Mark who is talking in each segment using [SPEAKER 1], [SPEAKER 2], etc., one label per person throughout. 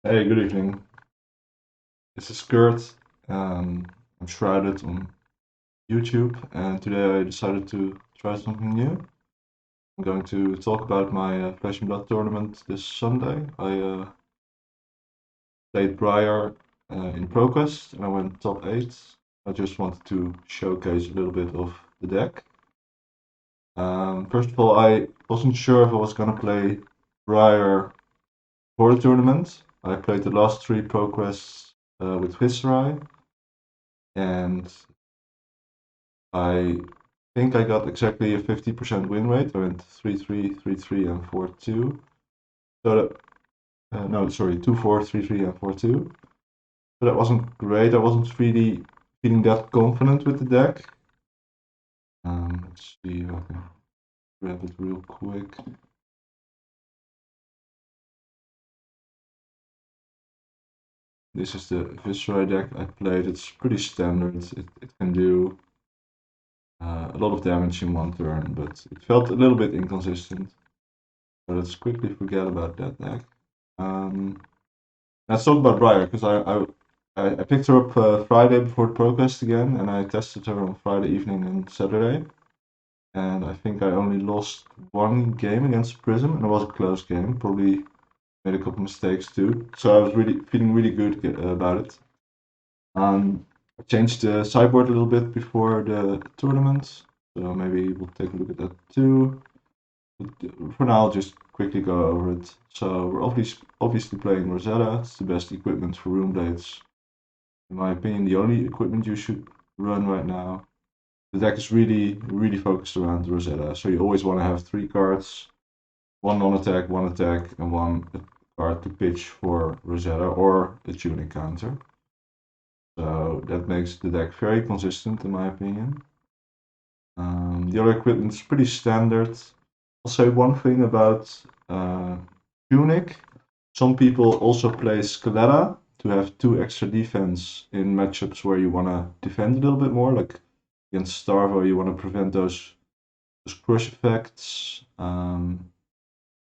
[SPEAKER 1] Hey, good evening. This is Kurt. I'm Shrouded on YouTube, and today I decided to try something new. I'm going to talk about my Flesh and Blood tournament this Sunday. I played Briar in Pro Quest, and I went top 8. I just wanted to showcase a little bit of the deck. First of all, I wasn't sure if I was going to play Briar for the tournament. I played the last 3 Pro Quests with Viscerai, and I think I got exactly a 50% win rate. I went 3-3, 3-3, and 4-2. So no, sorry, 2-4, 3-3, and 4-2. So that wasn't great. I wasn't really feeling that confident with the deck. Let's see if I can grab it real quick. This is the Viscerai deck I played. It's pretty standard. It can do a lot of damage in one turn, but it felt a little bit inconsistent. So let's quickly forget about that deck. Let's talk about Briar, because I picked her up Friday before the Pro-Quest again, and I tested her on Friday evening and Saturday. And I think I only lost one game against Prism, and it was a close game. Probably made a couple mistakes too. So I was really feeling really good about it. I changed the sideboard a little bit before the tournament, so maybe we'll take a look at that too. But for now, I'll just quickly go over it. So we're obviously playing Rosetta. It's the best equipment for Rune Blades. In my opinion, the only equipment you should run right now. The deck is really focused around Rosetta, so you always want to have 3 cards, one non-attack, one attack, and one card to pitch for Rosetta or a tuning counter. So that makes the deck very consistent in my opinion. The other equipment is pretty standard. I'll say one thing about Tunic. Some people also play Scaletta to have 2 extra defense in matchups where you want to defend a little bit more, like against Starvo, you want to prevent those crush effects.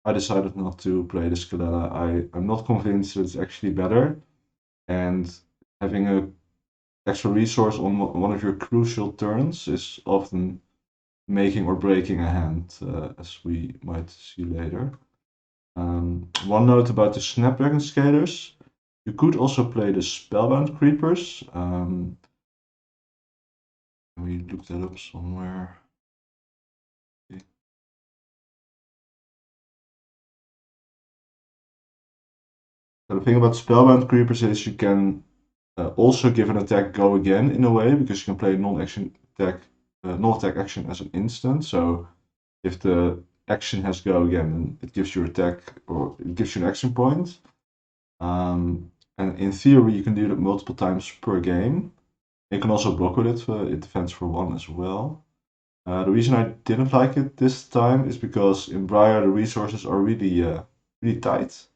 [SPEAKER 1] I decided not to play the Scaletta. I'm not convinced that it's actually better, and having a extra resource on one of your crucial turns is often making or breaking a hand, as we might see later. One note about the Snapdragon Scalers. You could also play the Spellbound Creepers. We looked that up somewhere. So the thing about Spellbound Creepers is you can also give an attack go again in a way, because you can play non-attack action as an instant. So if the action has go again, then it gives you attack, or it gives you an action point. And in theory, you can do that multiple times per game. You can also block with it. It defends for 1 as well. The reason I didn't like it this time is because in Briar the resources are really tight.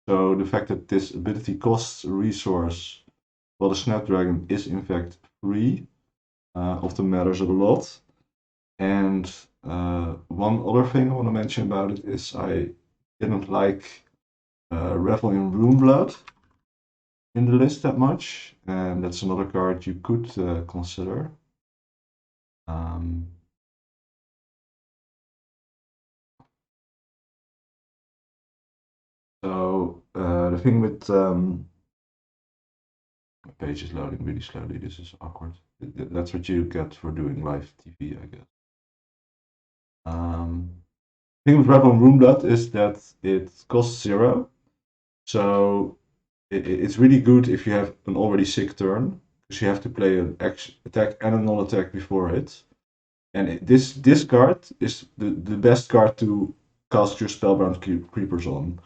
[SPEAKER 1] So the fact that this ability costs a resource while the Snapdragon is in fact free often matters a lot. And one other thing I want to mention about it is I didn't like Revel in Runeblood in the list that much, and that's another card you could consider. So the thing with my page is loading really slowly. This is awkward. That's what you get for doing live TV, I guess. The thing with Rebel Runeblood is that it costs 0. So it's really good if you have an already sick turn, because you have to play an attack and a non-attack before it. And this card is the best card to cast your Spellbound Creepers on,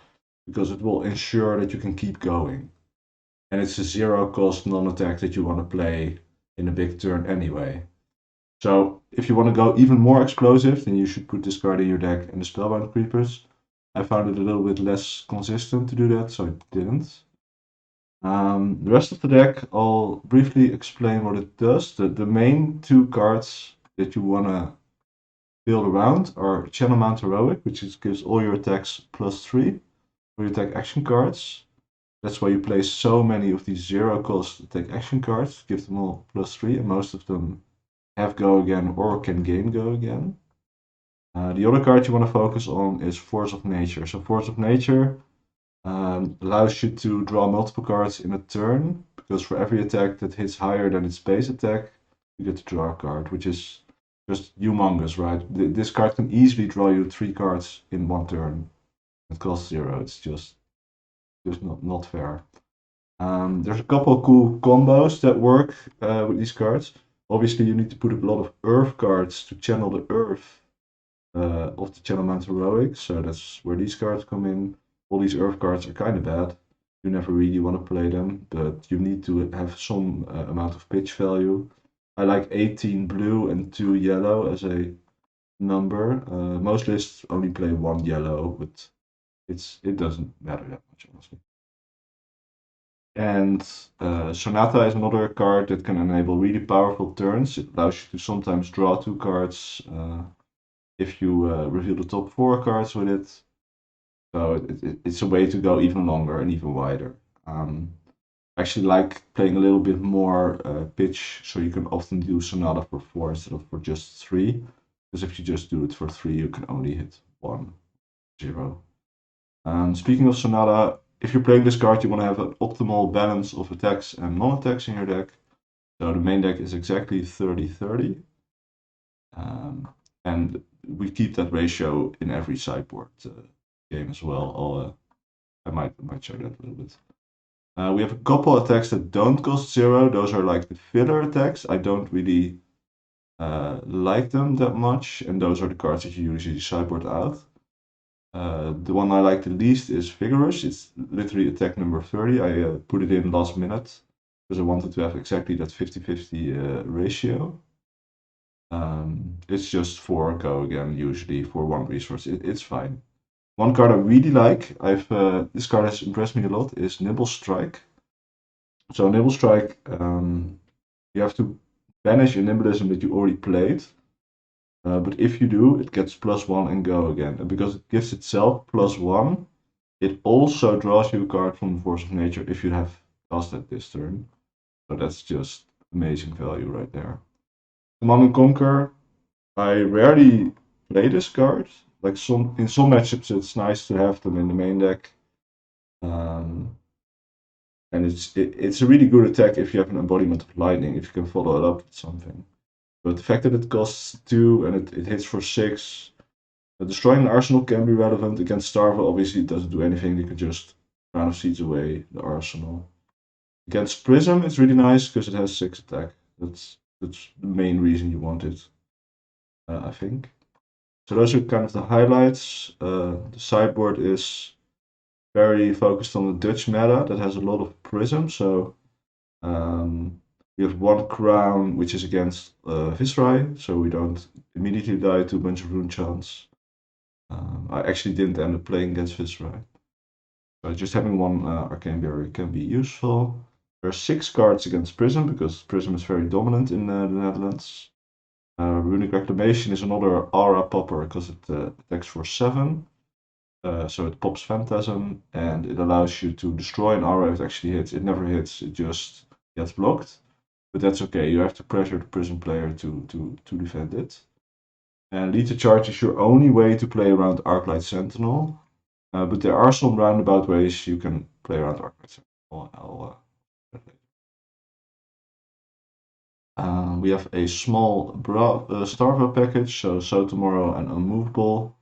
[SPEAKER 1] because it will ensure that you can keep going. And it's a 0 cost non-attack that you want to play in a big turn anyway. So if you want to go even more explosive, then you should put this card in your deck and the Spellbound Creepers. I found it a little bit less consistent to do that, so I didn't. The rest of the deck, I'll briefly explain what it does. The main 2 cards that you want to build around are Channel Mount Heroic, which gives all your attacks +3 for your attack action cards. That's why you play so many of these 0-cost attack action cards, give them all +3, and most of them have go again or can gain go again. The other card you want to focus on is Force of Nature. So Force of Nature allows you to draw multiple cards in a turn, because for every attack that hits higher than its base attack, you get to draw a card, which is just humongous, right? This card can easily draw you 3 cards in one turn. It costs 0. It's just not fair. There's a couple of cool combos that work with these cards. Obviously, you need to put a lot of Earth cards to channel the Earth of the Channel Mount Heroic, so that's where these cards come in. All these Earth cards are kind of bad. You never really want to play them, but you need to have some amount of pitch value. I like 18 blue and 2 yellow as a number. Most lists only play 1 yellow, but it doesn't matter that much, honestly. And Sonata is another card that can enable really powerful turns. It allows you to sometimes draw 2 cards if you reveal the top 4 cards with it. So it's a way to go even longer and even wider. I actually like playing a little bit more pitch, so you can often do Sonata for 4 instead of for just 3. Because if you just do it for 3, you can only hit 1, 0. Speaking of Sonata, if you're playing this card, you want to have an optimal balance of attacks and non-attacks in your deck. So the main deck is exactly 30-30. And we keep that ratio in every sideboard game as well. I might show that a little bit. We have a couple attacks that don't cost 0. Those are like the filler attacks. I don't really like them that much, and those are the cards that you usually sideboard out. The one I like the least is Vigorous. It's literally attack number 30. I put it in last minute because I wanted to have exactly that 50-50 ratio. It's just 4 go again, usually for 1 resource. It's fine. One card I really like, this card has impressed me a lot, is Nibble Strike. So Nibble Strike, you have to banish a Nimblism that you already played. But if you do, it gets +1 and go again. And because it gives itself +1, it also draws you a card from the Force of Nature if you have cast it this turn. So that's just amazing value right there. Command and Conquer, I rarely play this card. Like in some matchups, it's nice to have them in the main deck. And it's a really good attack if you have an embodiment of lightning, if you can follow it up with something. But the fact that it costs 2 and it hits for 6, destroying an arsenal can be relevant. Against Starva, obviously it doesn't do anything, you can just Crown of Seeds away the arsenal. Against Prism, it's really nice because it has 6 attack. That's the main reason you want it, I think. So those are kind of the highlights. The sideboard is very focused on the Dutch meta that has a lot of Prism. So we have 1 Crown, which is against Viserai, so we don't immediately die to a bunch of rune chants. I actually didn't end up playing against Viserai. So just having 1 Arcane Barrier can be useful. There are 6 cards against Prism, because Prism is very dominant in the Netherlands. Runic Reclamation is another aura popper because it attacks for 7. So it pops Phantasm, and it allows you to destroy an aura if it actually hits. It never hits, it just gets blocked. But that's okay, you have to pressure the Prism player to defend it. And Lead to Charge is your only way to play around Arclight Sentinel. But there are some roundabout ways you can play around Arclight Sentinel. We have a small Starvo package, so Tomorrow and Unmovable.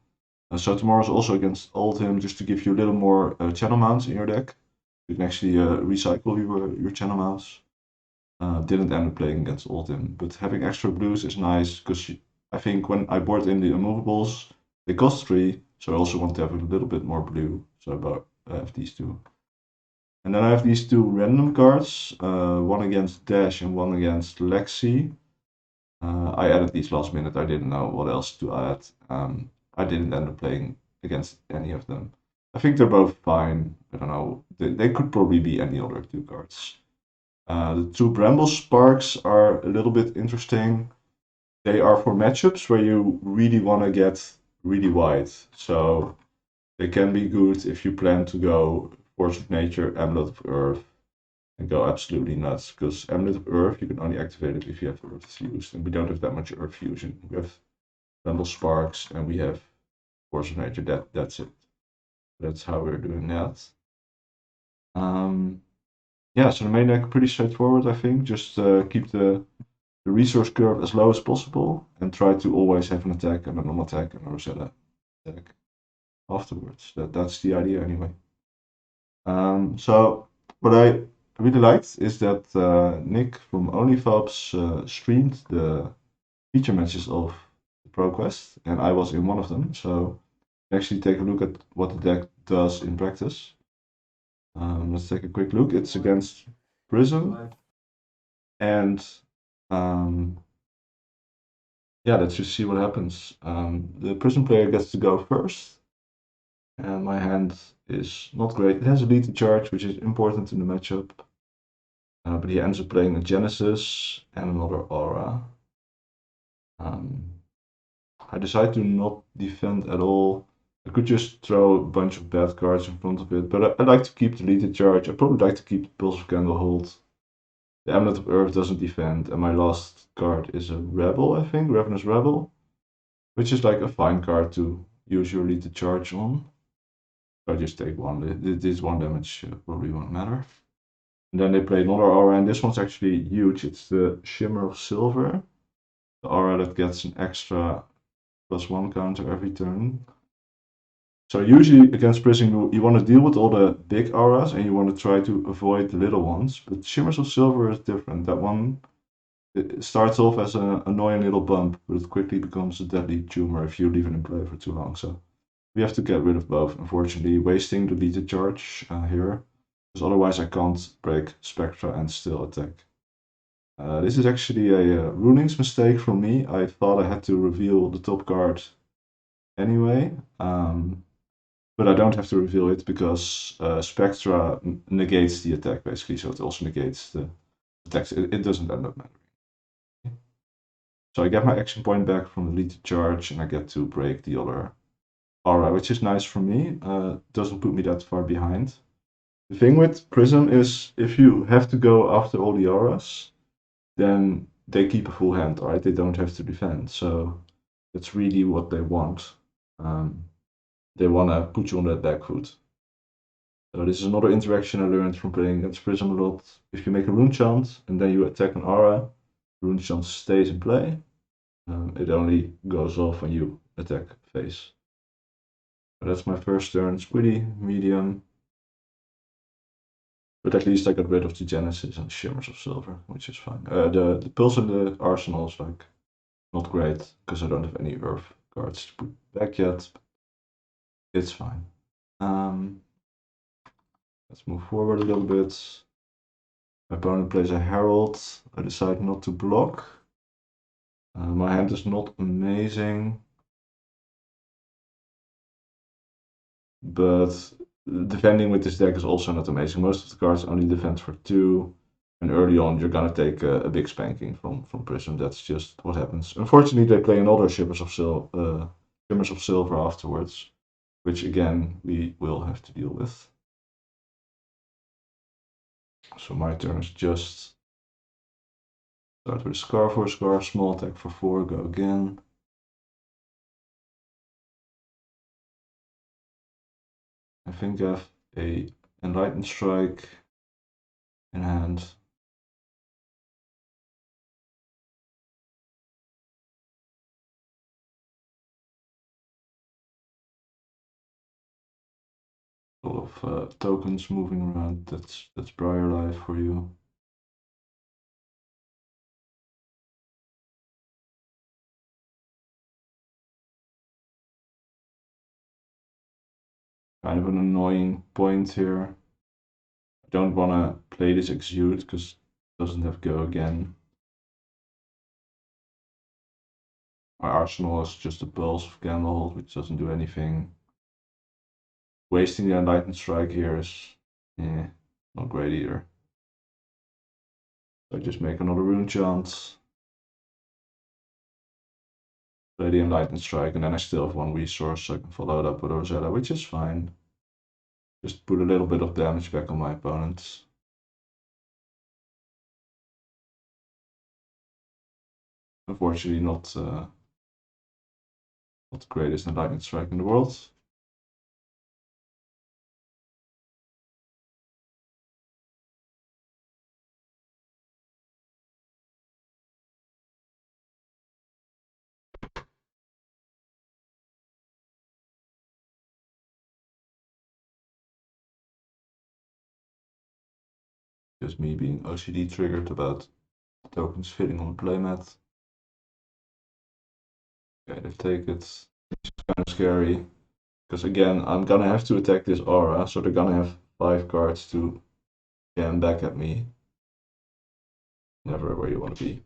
[SPEAKER 1] So Tomorrow is also against Oldhim, just to give you a little more channel mounts in your deck. You can actually recycle your channel mounts. Didn't end up playing against Oldhim, but having extra blues is nice, because I think when I board in the Unmovables, they cost 3, so I also want to have a little bit more blue, so I have these 2. And then I have these 2 random cards, one against Dash and one against Lexi. I added these last minute, I didn't know what else to add. I didn't end up playing against any of them. I think they're both fine, I don't know, they could probably be any other 2 cards. The 2 Bramble Sparks are a little bit interesting. They are for matchups where you really want to get really wide. So they can be good if you plan to go Force of Nature, Amulet of Earth, and go absolutely nuts. Because Amulet of Earth, you can only activate it if you have Earth fused, and we don't have that much Earth fusion. We have Vandal Sparks, and we have Force of Nature. That's it. That's how we're doing that. Yeah, so the main deck pretty straightforward, I think. Just keep the resource curve as low as possible and try to always have an attack and a non-attack and a Rosetta attack afterwards. That's the idea anyway. So what I really liked is that Nick from OnlyFabs streamed the feature matches of the Pro Quest, and I was in one of them. So actually take a look at what the deck does in practice. Let's take a quick look. It's against Prism, and yeah, let's just see what happens. The Prism player gets to go first, and my hand is not great. It has a lead to charge, which is important in the matchup, but he ends up playing a Genesis and another Aura. I decide to not defend at all. I could just throw a bunch of bad cards in front of it, but I like to keep the lead to charge. I probably like to keep the Pulse of Candlehold. The Amulet of Earth doesn't defend, and my last card is a Rebel, I think, Ravenous Rebel, which is like a fine card to use your lead to charge on. I just take one. This one damage probably won't matter. And then they play another aura, and this one's actually huge. It's the Shimmer of Silver, the aura that gets an extra +1 counter every turn. So usually against Prism, you want to deal with all the big auras, and you want to try to avoid the little ones. But Shimmers of Silver is different. That one, it starts off as an annoying little bump, but it quickly becomes a deadly tumor if you leave it in play for too long. So we have to get rid of both, unfortunately, wasting the lead to charge here, because otherwise I can't break Spectra and still attack. This is actually a Runing's mistake from me. I thought I had to reveal the top card anyway, but I don't have to reveal it because Spectra negates the attack basically, so it also negates the attacks. It doesn't end up mattering. So I get my action point back from the lead to charge, and I get to break the other aura, which is nice for me. Doesn't put me that far behind. The thing with Prism is if you have to go after all the auras, then they keep a full hand, right? They don't have to defend. So that's really what they want. They want to put you on that back foot. So this is another interaction I learned from playing against Prism a lot. If you make a rune chant and then you attack an aura, rune chant stays in play. It only goes off when you attack face. So that's my first turn. It's pretty medium. But at least I got rid of the Genesis and Shimmers of Silver, which is fine. The Pulse in the arsenal is like not great because I don't have any Earth cards to put back yet. It's fine. Let's move forward a little bit. My opponent plays a Herald. I decide not to block. My hand is not amazing, but defending with this deck is also not amazing. Most of the cards only defend for 2, and early on you're gonna take a big spanking from Prism. That's just what happens. Unfortunately, they play another Shimmers of Silver afterwards, which again we will have to deal with. So my turn is just start with Scar for Scar, small attack for 4, go again. I think I have a Enlightened Strike in hand. A lot of tokens moving around. That's Briar life for you. Kind of an annoying point here. I don't want to play this Exude because it doesn't have go again. My arsenal is just a Pulse of Candlehold, which doesn't do anything. Wasting the Enlightened Strike here is not great either. So I just make another Rune Chant. Play the Enlightened Strike, and then I still have 1 resource, so I can follow it up with Rosetta, which is fine. Just put a little bit of damage back on my opponents. Unfortunately, not the greatest lightning strike in the world. Just me being OCD triggered about tokens fitting on the playmat. Okay, they take it. It's kind of scary. Because again, I'm gonna have to attack this aura, so they're gonna have 5 cards to jam back at me. Never where you want to be.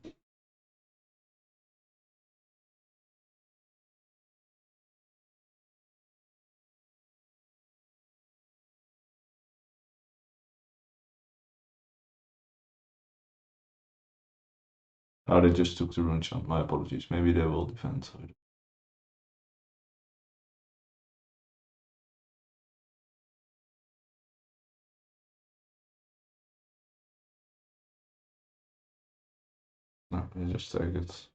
[SPEAKER 1] Oh, they just took the rune chant. My apologies. Maybe they will defend. No, they just take it.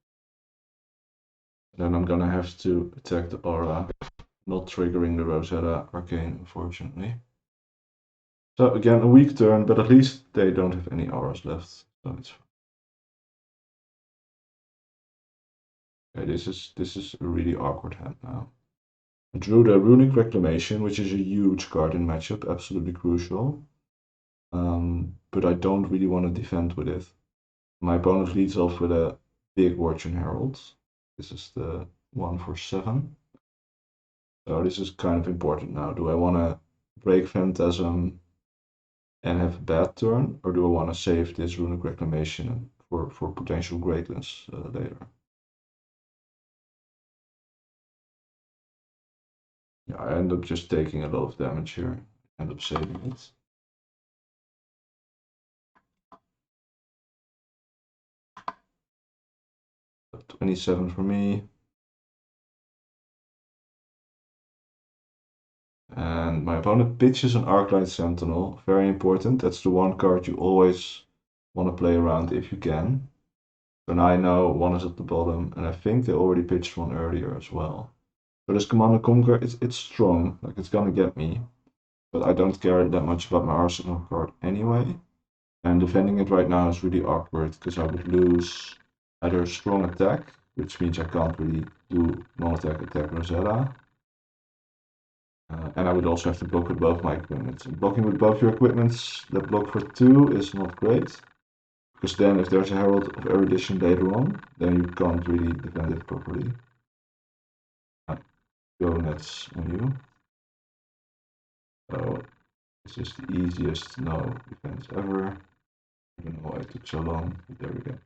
[SPEAKER 1] Then I'm gonna have to attack the aura, not triggering the Rosetta Arcane, unfortunately. So again, a weak turn, but at least they don't have any auras left, so it's fine. Okay, this is a really awkward hand now. I drew the Runic Reclamation, which is a huge card in matchup, absolutely crucial. But I don't really want to defend with it. My opponent leads off with a big Fortune Herald. This is the 1 for 7. So this is kind of important now. Do I want to break Phantasm and have a bad turn, or do I want to save this Runic Reclamation for potential greatness later? Yeah, I end up just taking a lot of damage here. End up saving it. So 27 for me. And my opponent pitches an Arclight Sentinel. Very important. That's the one card you always want to play around if you can. So now I know one is at the bottom, and I think they already pitched one earlier as well. So this Command & Conquer, it's strong, like it's gonna get me. But I don't care that much about my arsenal card anyway. And defending it right now is really awkward, because I would lose either strong attack, which means I can't really do non-attack attack Rosetta. And I would also have to block with both my equipments. And blocking with both your equipments that block for 2 is not great. Because then if there's a Herald of Erudition later on, then you can't really defend it properly. Go nets on you. So this is the easiest no defense ever. I don't know why it took so long, but there we go.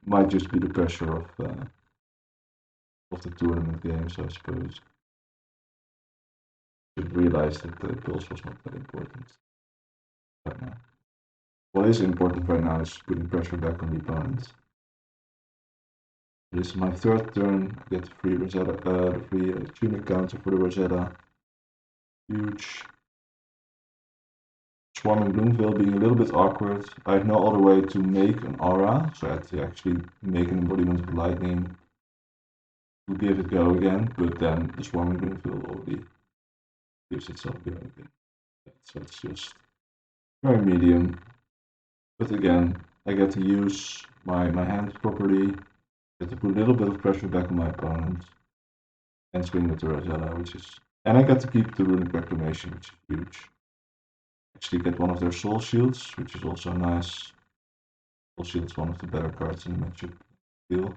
[SPEAKER 1] Might just be the pressure of the tournament games, I suppose. Should realize that the pulse was not that important right now. What is important right now is putting pressure back on the opponent. This is my 3rd turn. I get the free Rosetta, the free tunic counter for the Rosetta. Huge. Swarming Gloomveil being a little bit awkward. I have no other way to make an aura, so I had to actually make an embodiment of lightning to give it go again, but then the Swarming Gloomveil already gives itself go again. So it's just very medium. But again, I get to use my hands properly, get to put a little bit of pressure back on my opponent, and swing with the Rosetta, which is... And I get to keep the Runic Reclamation, which is huge. Actually get one of their Soul Shields, which is also nice. Soul Shield is one of the better cards in the matchup deal.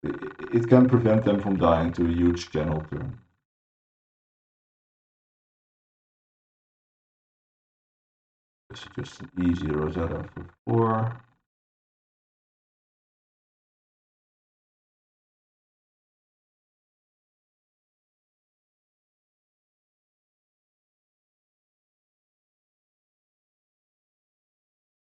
[SPEAKER 1] It can prevent them from dying to a huge general turn. This is just an easy Rosetta for 4.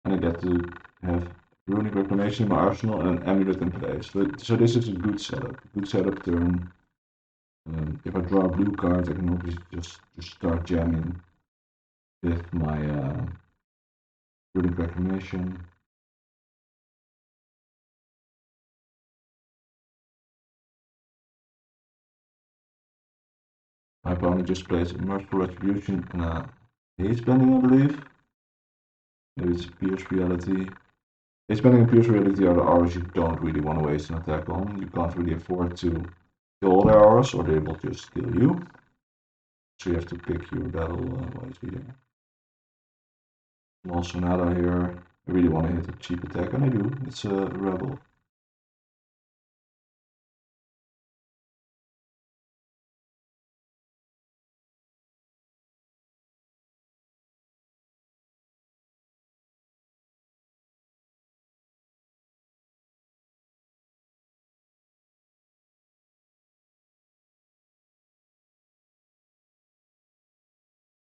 [SPEAKER 1] And I get to have Runic Reclamation in my arsenal and an Amulet in place. So this is a good setup turn. If I draw a blue card, I can obviously just start jamming with my Runic Reclamation. My opponent just plays a Merciful Retribution and a Haze Bending, I believe. Maybe it's Pierce Reality. Haze Bending and Pierce Reality are the auras you don't really want to waste an attack on. You can't really afford to kill all their auras, or they will just kill you. So you have to pick your battle wisely there. Small Sonata here. I really want to hit a cheap attack, and I do. It's a Rebel.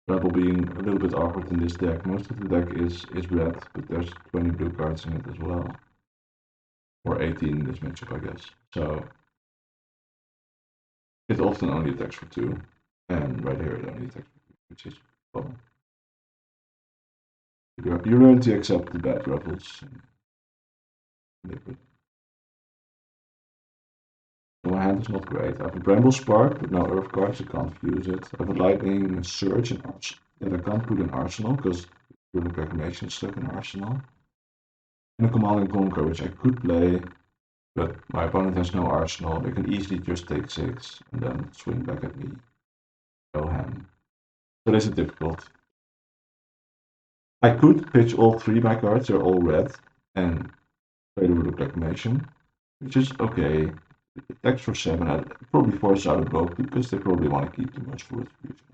[SPEAKER 1] Rebel being a little bit awkward in this deck. Most of the deck is red, but there's 20 blue cards in it as well. Or 18 in this matchup, I guess. So it often only attacks for 2. And right here it only attacks for 2, which is well. You learn to accept the bad rebels. My hand is not great. I have a Bramble Spark, but no Earth cards, I can't fuse it. I have a Lightning Surge in that I can't put in Arsenal, because Runic Reclamation is stuck in Arsenal. And a Command and Conquer, which I could play, but my opponent has no Arsenal. They can easily just take 6 and then swing back at me. Go ham. So this is difficult. I could pitch all 3 of my cards, they're all red, and play the Runic Reclamation, which is okay. It attacks for 7, I probably force out a both because they probably want to keep too much for Retribution.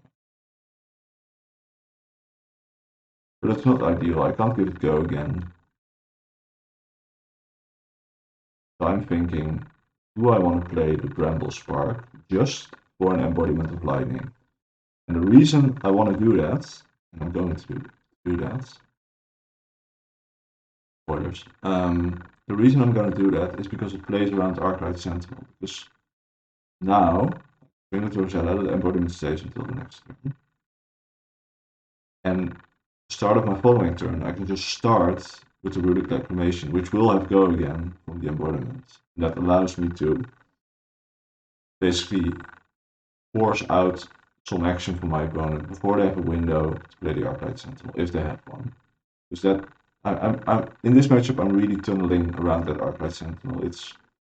[SPEAKER 1] But that's not ideal, I can't give it go again. So I'm thinking, do I want to play the Bramble Spark just for an embodiment of lightning? And the reason I want to do that, and I'm going to do that, spoilers, the reason I'm going to do that is because it plays around Arclight Sentinel. Because now, bring it to Rosella, the embodiment stays until the next turn. And start of my following turn, I can just start with the Runic Reclamation, which will have go again from the embodiment. And that allows me to basically force out some action from my opponent before they have a window to play the Arclight Sentinel, if they have one. Because that, I'm in this matchup, I'm really tunneling around that Arclight Sentinel. It's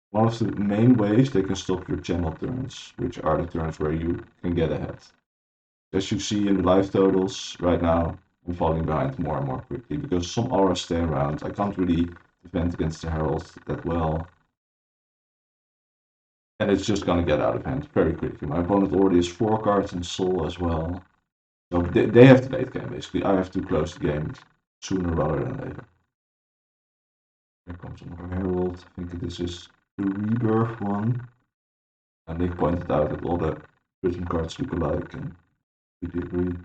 [SPEAKER 1] one of the main ways they can stop your channel turns, which are the turns where you can get ahead. As you see in the live totals right now, I'm falling behind more and more quickly because some auras stay around. I can't really defend against the Herald that well. And it's just gonna get out of hand very quickly. My opponent already has 4 cards in Soul as well. So they have the late game basically. I have to close the game sooner rather than later. Here comes another Herald. I think this is the Rebirth one. And they pointed out that all the prison cards look alike, and we agree.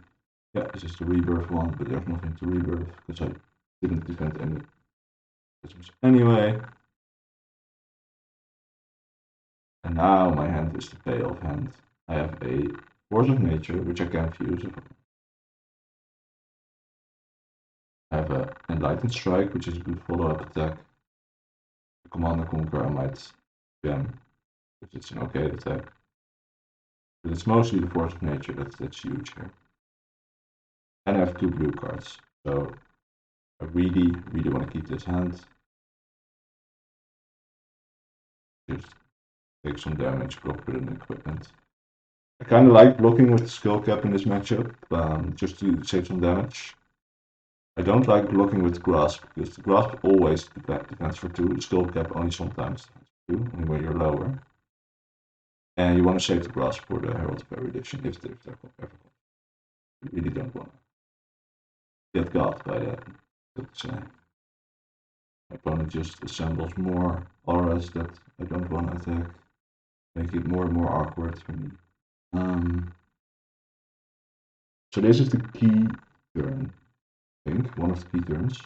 [SPEAKER 1] Yeah, this is the Rebirth one, but there's nothing to Rebirth because I didn't defend any prisons anyway. And now my hand is the payoff hand. I have a Force of Nature, which I can fuse. I have a Enlightened Strike, which is a good follow-up attack. The Command and Conquer I might jam, because it's an okay attack. But it's mostly the Force of Nature that's huge here. And I have 2 blue cards, so I really want to keep this hand. Just take some damage, block with an equipment. I kind of like blocking with the Skull Cap in this matchup, just to save some damage. I don't like blocking with Grasp, because the Grasp always defends for 2, the Skull Cap only sometimes defends for 2, only when you're lower. And you want to save the Grasp for the Herald of Erudition, if they're ever comes. You really don't want to get got by that. My opponent just assembles more auras that I don't want to attack, make it more and more awkward for me. So this is the key turn, I think, one of the key turns.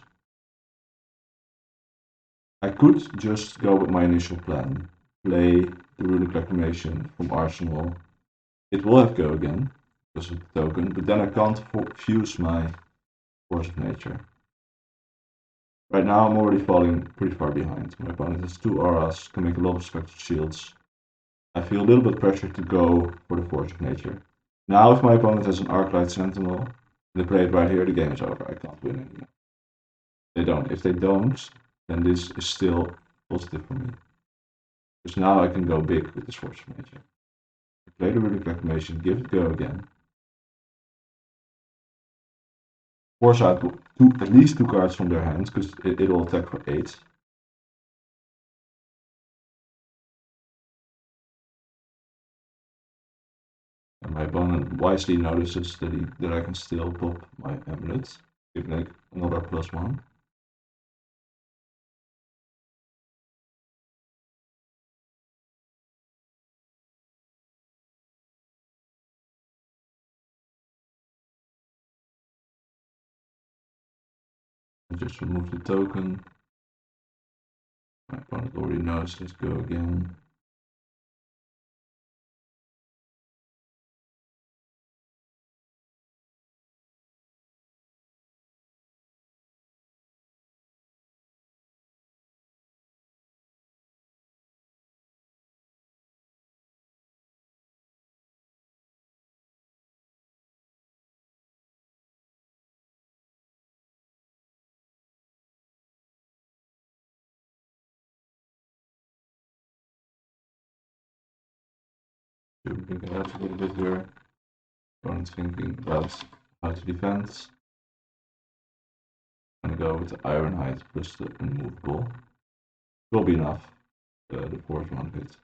[SPEAKER 1] I could just go with my initial plan, play the Runic Reclamation from Arsenal, It will have go again because of the token, but then I can't fuse my Force of Nature. Right now I'm already falling pretty far behind. My opponent has 2 auras, can make a lot of spectral shields. I feel a little bit pressure to go for the Force of Nature. Now if my opponent has an Arclight Sentinel, they play it right here, the game is over. I can't win anymore. They don't. If they don't, then this is still positive for me. Because now I can go big with this Force of Nature. Play the Runic Reclamation, give it go again. Force out at least 2 cards from their hands, because it'll attack for 8. And my opponent wisely notices that I can still pop my amulet, give like another +1. I just remove the token. My opponent already knows, let's go again. Thinking out a little bit here. Opponent thinking about how to defend. I'm gonna go with the Ironhide plus the immovable. Will be enough. The fourth one hit.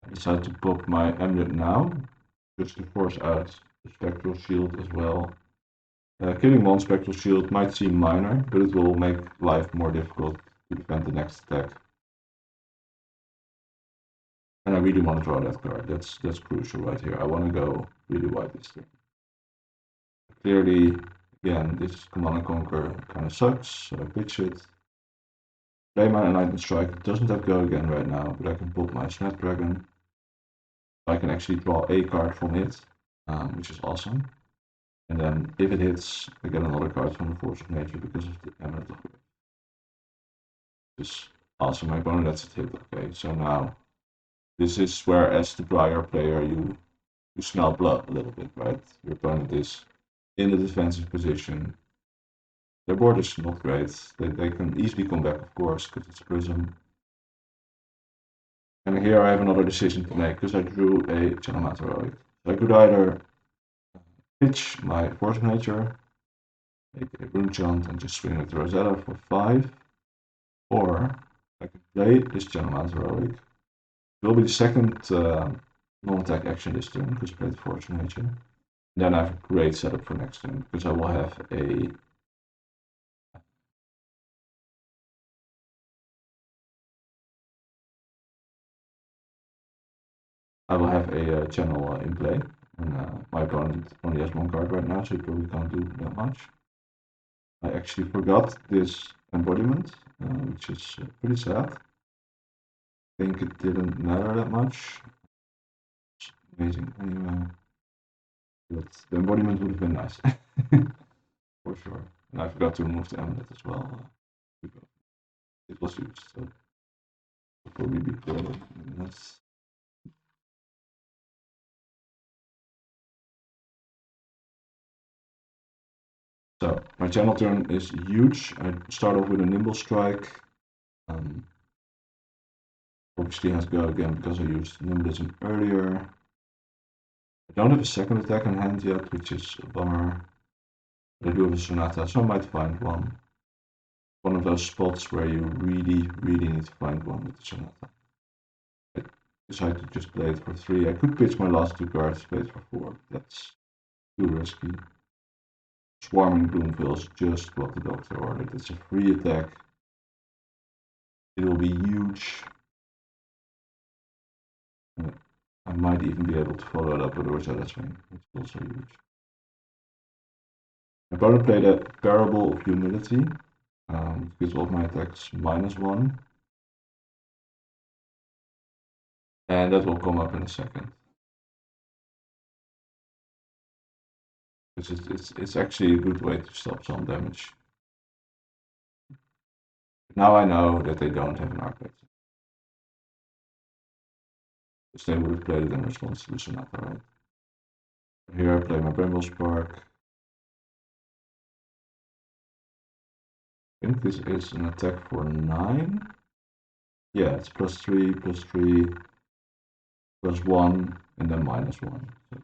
[SPEAKER 1] I decide to pop my amulet now, just to force out the spectral shield as well. Killing one spectral shield might seem minor, but it will make life more difficult to defend the next attack. And I really want to draw that card. That's crucial right here. I want to go really wide this turn. Clearly, again, this Command and Conquer kind of sucks, so I pitch it. Play my Enlightened Strike. It doesn't have go again right now, but I can put my Snapdragon. I can actually draw a card from it, which is awesome. And then if it hits, I get another card from the Force of Nature because of the Emerald of Grave. Which is awesome. My opponent lets it hit. Okay, so now this is where, as the Briar player, you smell blood a little bit, right? Your opponent is in the defensive position. Their board is not great. They can easily come back, of course, because it's Prism. And here I have another decision to make because I drew a Channel Matter Relic. So I could either pitch my Force of Nature, make a Rune Chant, and just swing with Rosetta for 5, or I could play this Channel Matter Relic. It will be the second non-attack action this turn because I played Force of Nature. And then I have a great setup for next turn because I will have a channel in play, and my opponent only has 1 card right now, so he probably can't do that much. I actually forgot this embodiment, which is pretty sad. I think it didn't matter that much. It's amazing anyway. But the embodiment would have been nice. For sure. And I forgot to remove the amulet as well. It was used, so it'll probably be further in minutes. So my channel turn is huge. I start off with a Nimble Strike. Obviously has to go again because I used Nimblism earlier. I don't have a second attack in hand yet, which is a bummer. But I do have a Sonata, so I might find one. One of those spots where you really need to find one with the Sonata. I decided to just play it for 3. I could pitch my last 2 cards, play it for 4. That's too risky. Swarming Gloomville is just what the doctor ordered. It's a free attack. It will be huge. I might even be able to follow it up with a Rosetta swing, which is also huge. My opponent played a Parable of Humility, gives all of my attacks -1. And that will come up in a second. Because it's actually a good way to stop some damage. Now I know that they don't have an arcade. Because they would have played it in response to the Sonata, right? Here I play my Bramble Spark. I think this is an attack for 9. Yeah, it's +3, +3, +1, and then -1. So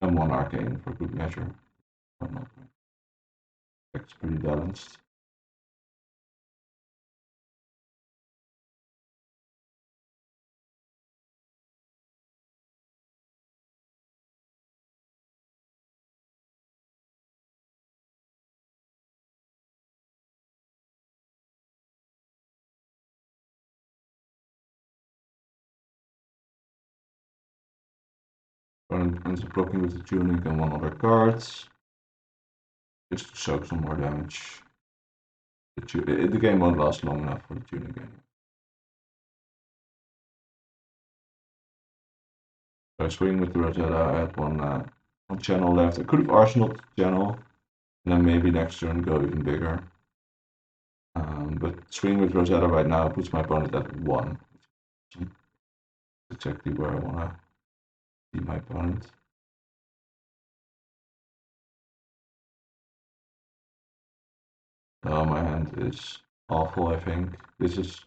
[SPEAKER 1] and 1 arcane for good measure. It's pretty balanced. Ends up blocking with the Tunic and 1 other card. Just to soak some more damage. The game won't last long enough for the Tunic game. So I swing with the Rosetta. I had one channel left. I could have arsenaled the channel, and then maybe next turn go even bigger. But swing with Rosetta right now puts my opponent at 1. That's exactly where I want to see my opponent. My hand is awful, I think. This is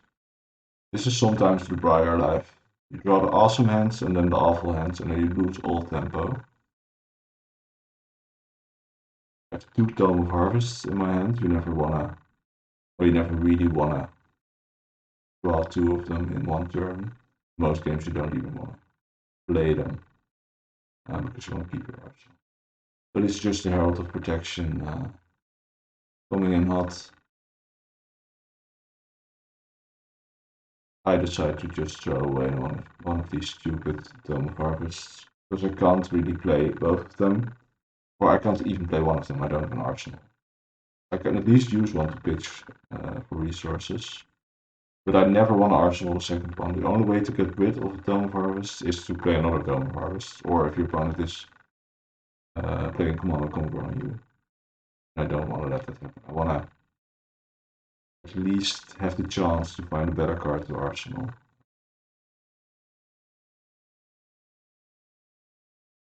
[SPEAKER 1] sometimes the Briar life. You draw the awesome hands and then the awful hands, and then you lose all tempo. I have 2 Tome of Harvests in my hand. You never really wanna draw 2 of them in 1 turn. Most games you don't even wanna play them because you wanna keep your arsenal. But it's just the Herald of Protection coming in hot. I decide to just throw away one of these stupid Tome of Harvests because I can't really play both of them, or I can't even play one of them. I don't have an arsenal. I can at least use one to pitch for resources, but I never want to arsenal the second one. The only way to get rid of a Tome of Harvest is to play another Tome of Harvest, or if your opponent is playing Command and Conquer on you. I don't want to let that happen. I want to at least have the chance to find a better card to arsenal.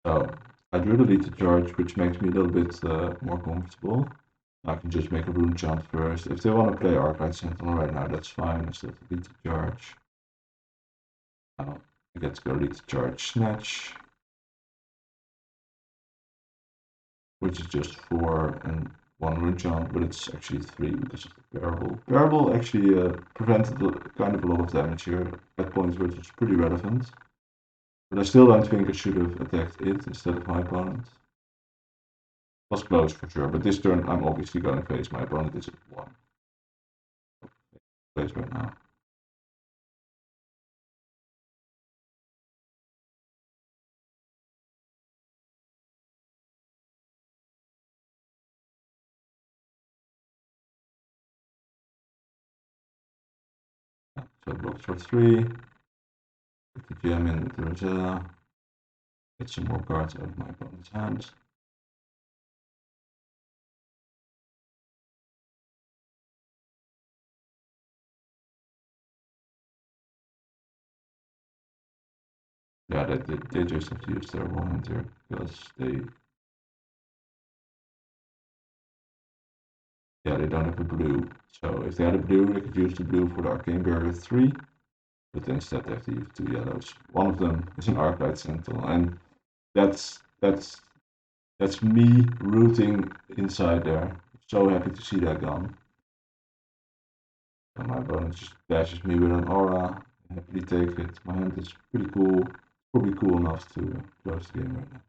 [SPEAKER 1] So I drew the lead to charge, which makes me a little bit more comfortable. I can just make a rune chant first. If they want to play Arclight Sentinel right now, that's fine. I still have lead to charge. I get to go lead to charge Snatch, which is just 4 and 1 rune chant, but it's actually 3 because of the Parable. Parable actually prevented kind of a lot of damage here at points where it was pretty relevant. But I still don't think I should have attacked it instead of my opponent. Was close for sure, but this turn I'm obviously going to face my opponent is at 1. Place right now. So blocks for 3. Put the gem in with the Rosetta. Get some more cards out of my opponent's hand. Yeah, they just have to use their one hand here because they don't have a blue. So if they had a blue, they could use the blue for the Arcane Barrier 3. But instead they have to use 2 yellows. One of them is an Arclight Sentinel, and that's me rooting inside there. So happy to see that gone. And my opponent just dashes me with an aura. I happily take it. My hand is pretty cool. Probably cool enough to close the game right now.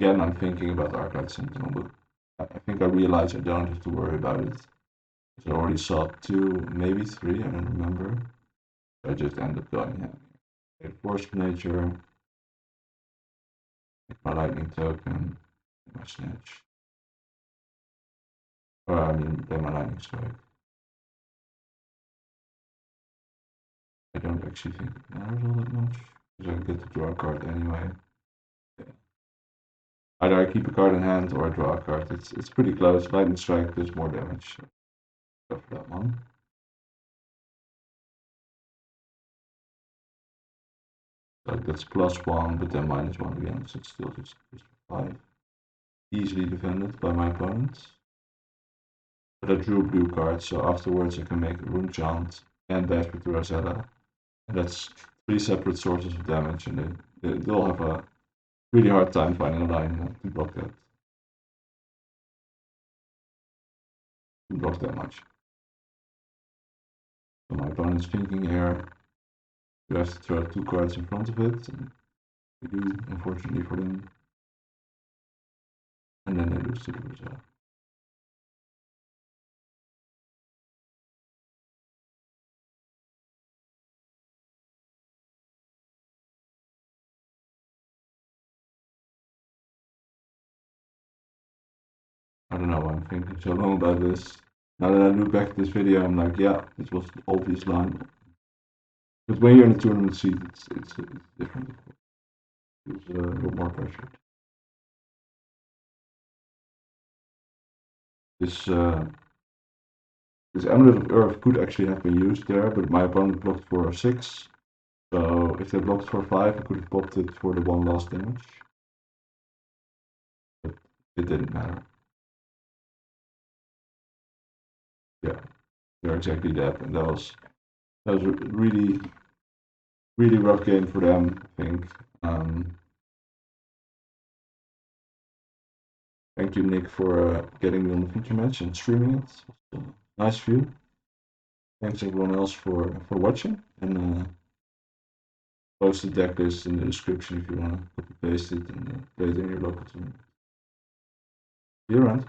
[SPEAKER 1] again, I'm thinking about Arclight Sentinel, but I think I realized I don't have to worry about it. I already saw 2, maybe 3, I don't remember. I just ended up going Force of Nature, my Lightning Token, my Snatch. I mean, then my Lightning Strike. I don't actually think it matters all that much, because I get to draw a card anyway. Yeah. Either I keep a card in hand or I draw a card. It's pretty close. Lightning Strike does more damage. Go for that one. So that's +1, but then -1 again, so it's still just 5. Easily defended by my opponent. But I drew a blue card, so afterwards I can make a Rune Chant and dash with Rosella. And that's 3 separate sources of damage, and they'll have a really hard time finding a line to block that. To block that much. So my opponent's thinking here, you have to throw 2 cards in front of it, and they do, unfortunately for them. And then they lose to the Rosella. I don't know why I'm thinking so long about this. Now that I look back at this video, I'm like, yeah, this was the obvious line. But when you're in a tournament seat, it's different. It's a lot more pressure. This Amulet of Earth could actually have been used there, but my opponent blocked for 6. So if they blocked for 5, I could have popped it for the 1 last damage. But it didn't matter. Yeah, they're exactly that, and that was a really rough game for them, I think. Thank you, Nick, for getting me on the feature match and streaming it. It was a nice view. Thanks everyone else for watching, and post the deck list in the description if you want to copy paste it and play it in your local tournament. See you around.